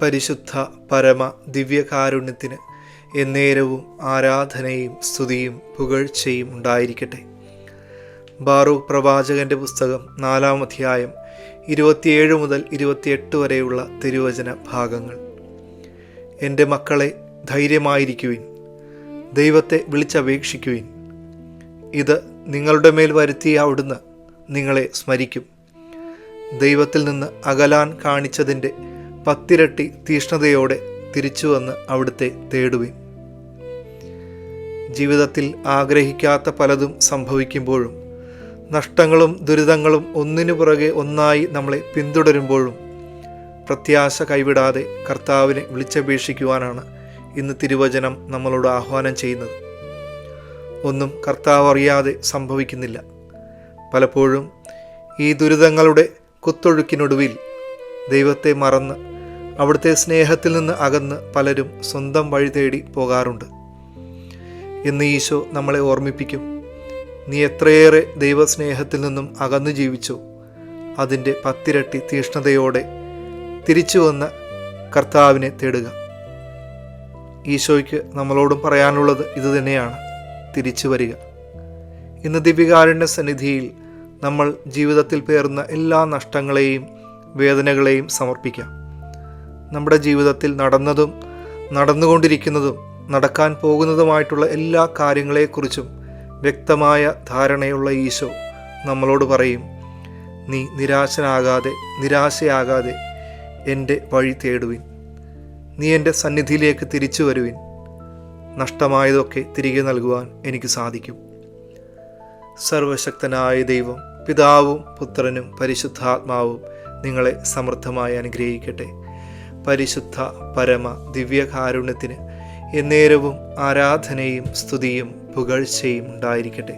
പരിശുദ്ധ പരമ ദിവ്യകാരുണ്യത്തിന് എന്നേരവും ആരാധനയും സ്തുതിയും പുകഴ്ചയും ഉണ്ടായിരിക്കട്ടെ. ബാറൂഖ് പ്രവാചകന്റെ പുസ്തകം 4-ാം അധ്യായം 27 മുതൽ 28 വരെയുള്ള തിരുവചന ഭാഗങ്ങൾ. എൻ്റെ മക്കളെ, ധൈര്യമായിരിക്കുവിൻ, ദൈവത്തെ വിളിച്ചപേക്ഷിക്കുവിൻ. ഇത് നിങ്ങളുടെ മേൽ വരുത്തിയ അവിടുന്ന് നിങ്ങളെ സ്മരിക്കും. ദൈവത്തിൽ നിന്ന് അകലാൻ കാണിച്ചതിൻ്റെ 10 ഇരട്ടി തീഷ്ണതയോടെ തിരിച്ചു വന്ന് അവിടുത്തെ തേടുവിൻ. ജീവിതത്തിൽ ആഗ്രഹിക്കാത്ത പലതും സംഭവിക്കുമ്പോഴും നഷ്ടങ്ങളും ദുരിതങ്ങളും ഒന്നിനു പുറകെ ഒന്നായി നമ്മളെ പിന്തുടരുമ്പോഴും പ്രത്യാശ കൈവിടാതെ കർത്താവിനെ വിളിച്ചപേക്ഷിക്കുവാനാണ് ഇന്ന് തിരുവചനം നമ്മളോട് ആഹ്വാനം ചെയ്യുന്നത്. ഒന്നും കർത്താവ് അറിയാതെ സംഭവിക്കുന്നില്ല. പലപ്പോഴും ഈ ദുരിതങ്ങളുടെ കുത്തൊഴുക്കിനൊടുവിൽ ദൈവത്തെ മറന്ന് അവിടുത്തെ സ്നേഹത്തിൽ നിന്ന് അകന്ന് പലരും സ്വന്തം വഴി തേടി പോകാറുണ്ട്. ഇന്ന് ഈശോ നമ്മളെ ഓർമ്മിപ്പിക്കും, നീ എത്രയേറെ ദൈവസ്നേഹത്തിൽ നിന്നും അകന്നു ജീവിച്ചോ, അതിൻ്റെ 10 ഇരട്ടി തീഷ്ണതയോടെ തിരിച്ചു വന്ന് കർത്താവിനെ തേടുക. ഈശോയ്ക്ക് നമ്മളോടും പറയാനുള്ളത് ഇതുതന്നെയാണ്, തിരിച്ചു വരിക. ഇന്ന് ദിവ്യകാരുണ്യ സന്നിധിയിൽ നമ്മൾ ജീവിതത്തിൽ പേറുന്ന എല്ലാ നഷ്ടങ്ങളെയും വേദനകളെയും സമർപ്പിക്കാം. നമ്മുടെ ജീവിതത്തിൽ നടന്നതും നടന്നുകൊണ്ടിരിക്കുന്നതും നടക്കാൻ പോകുന്നതുമായിട്ടുള്ള എല്ലാ കാര്യങ്ങളെക്കുറിച്ചും വ്യക്തമായ ധാരണയുള്ള ഈശോ നമ്മളോട് പറയും, നീ നിരാശയാകാതെ എൻ്റെ വഴി തേടുവിൻ. നീ എൻ്റെ സന്നിധിയിലേക്ക് തിരിച്ചു വരുവിൻ. നഷ്ടമായതൊക്കെ തിരികെ നൽകുവാൻ എനിക്ക് സാധിക്കും. സർവശക്തനായ ദൈവം, പിതാവും പുത്രനും പരിശുദ്ധാത്മാവും നിങ്ങളെ സമൃദ്ധമായി അനുഗ്രഹിക്കട്ടെ. പരിശുദ്ധ പരമ ദിവ്യകാരുണ്യത്തിന് എന്നേരവും ആരാധനയും സ്തുതിയും പുകഴ്ചയും ഉണ്ടായിരിക്കട്ടെ.